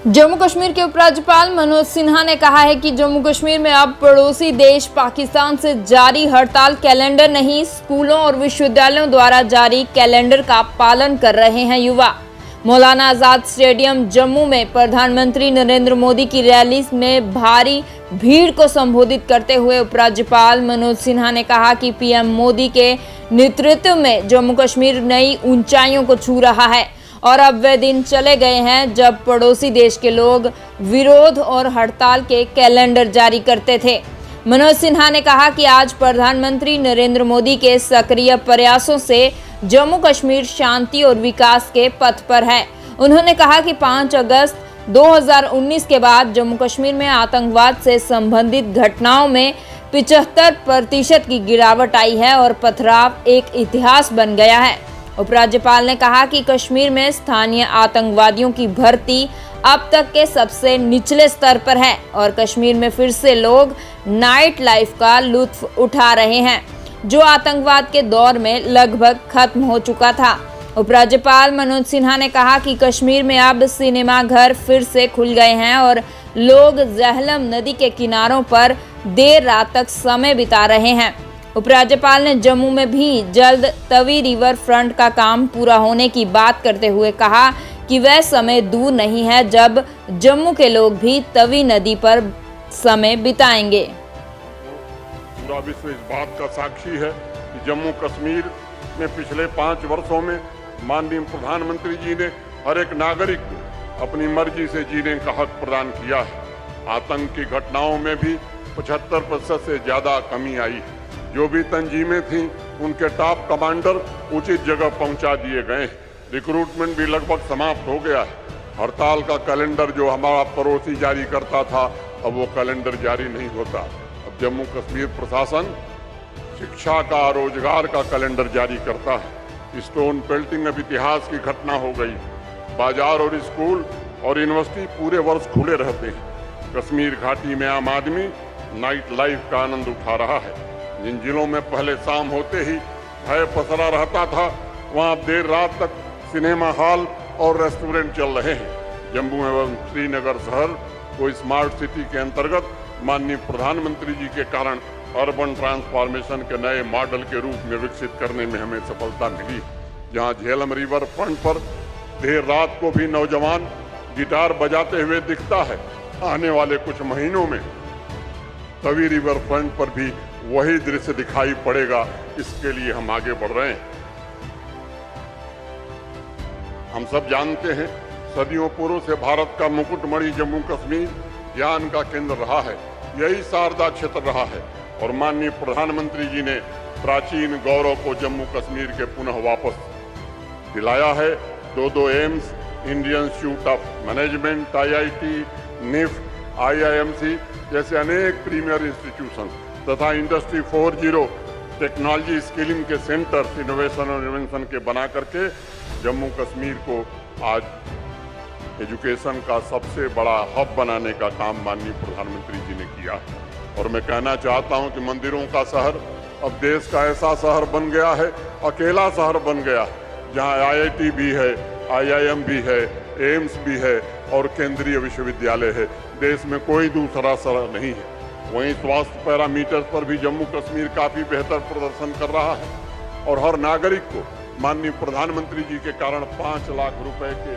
जम्मू कश्मीर के उपराज्यपाल मनोज सिन्हा ने कहा है कि जम्मू कश्मीर में अब पड़ोसी देश पाकिस्तान से जारी हड़ताल कैलेंडर नहीं, स्कूलों और विश्वविद्यालयों द्वारा जारी कैलेंडर का पालन कर रहे हैं युवा। मौलाना आजाद स्टेडियम जम्मू में प्रधानमंत्री नरेंद्र मोदी की रैली में भारी भीड़ को संबोधित करते हुए उपराज्यपाल मनोज सिन्हा ने कहा कि पीएम मोदी के नेतृत्व में जम्मू कश्मीर नई ऊंचाइयों को छू रहा है और अब वे दिन चले गए हैं जब पड़ोसी देश के लोग विरोध और हड़ताल के कैलेंडर जारी करते थे। मनोज सिन्हा ने कहा कि आज प्रधानमंत्री नरेंद्र मोदी के सक्रिय प्रयासों से जम्मू कश्मीर शांति और विकास के पथ पर है। उन्होंने कहा कि 5 अगस्त 2019 के बाद जम्मू कश्मीर में आतंकवाद से संबंधित घटनाओं में 75% की गिरावट आई है और पथराव एक इतिहास बन गया है। उपराज्यपाल ने कहा कि कश्मीर में स्थानीय आतंकवादियों की भर्ती अब तक के सबसे निचले स्तर पर है और कश्मीर में फिर से लोग नाइट लाइफ का लुत्फ उठा रहे हैं, जो आतंकवाद के दौर में लगभग खत्म हो चुका था। उपराज्यपाल मनोज सिन्हा ने कहा कि कश्मीर में अब सिनेमा घर फिर से खुल गए हैं और लोग झेलम नदी के किनारों पर देर रात तक समय बिता रहे हैं। उपराज्यपाल ने जम्मू में भी जल्द तवी रिवर फ्रंट का काम पूरा होने की बात करते हुए कहा कि वह समय दूर नहीं है जब जम्मू के लोग भी तवी नदी पर समय बिताएंगे। पूरा विश्व इस बात का साक्षी है कि जम्मू कश्मीर में पिछले 5 वर्षों में माननीय प्रधानमंत्री जी ने हर एक नागरिक को अपनी मर्जी से जीने का हक प्रदान किया है। आतंक की घटनाओं में भी 75% से ज्यादा कमी आई है। जो भी तंजीमें थीं उनके टॉप कमांडर उचित जगह पहुंचा दिए गए। रिक्रूटमेंट भी लगभग समाप्त हो गया है। हड़ताल का कैलेंडर जो हमारा पड़ोसी जारी करता था, अब वो कैलेंडर जारी नहीं होता। अब जम्मू कश्मीर प्रशासन शिक्षा का, रोजगार का कैलेंडर जारी करता है। स्टोन पेल्टिंग अब इतिहास की घटना हो गई। बाजार और स्कूल और यूनिवर्सिटी पूरे वर्ष खुले रहते हैं। कश्मीर घाटी में आम आदमी नाइट लाइफ का आनंद उठा रहा है। जिन जिलों में पहले शाम होते ही भय पसरा रहता था, वहां देर रात तक सिनेमा हॉल और रेस्टोरेंट चल रहे हैं। जम्मू एवं श्रीनगर शहर को स्मार्ट सिटी के अंतर्गत माननीय प्रधानमंत्री जी के कारण अर्बन ट्रांसफॉर्मेशन के नए मॉडल के रूप में विकसित करने में हमें सफलता मिली। जहां झेलम रिवर फ्रंट पर देर रात को भी नौजवान गिटार बजाते हुए दिखता है, आने वाले कुछ महीनों में तवी रिवर फ्रंट पर भी वही दृश्य दिखाई पड़ेगा। इसके लिए हम आगे बढ़ रहे हैं। हम सब जानते हैं सदियों पूर्व से भारत का मुकुटमणि जम्मू कश्मीर ज्ञान का केंद्र रहा है। यही शारदा क्षेत्र रहा है और माननीय प्रधानमंत्री जी ने प्राचीन गौरव को जम्मू कश्मीर के पुनः वापस दिलाया है। 2 AIIMS, Indian institute of management, IIT, NIFT, IIMC जैसे अनेक प्रीमियर इंस्टीट्यूशन तथा इंडस्ट्री 4.0 टेक्नोलॉजी स्किलिंग के सेंटर्स, इनोवेशन और इन्वेंशन के बना करके जम्मू कश्मीर को आज एजुकेशन का सबसे बड़ा हब बनाने का काम माननीय प्रधानमंत्री जी ने किया है। और मैं कहना चाहता हूं कि मंदिरों का शहर अब देश का ऐसा शहर बन गया है, अकेला शहर बन गया है, जहां IIT भी है, IIM भी है, एम्स भी है और केंद्रीय विश्वविद्यालय है। देश में कोई दूसरा शहर नहीं है। वहीं स्वास्थ्य पैरामीटर्स पर भी जम्मू कश्मीर काफी बेहतर प्रदर्शन कर रहा है और हर नागरिक को माननीय प्रधानमंत्री जी के कारण 5 लाख रुपए के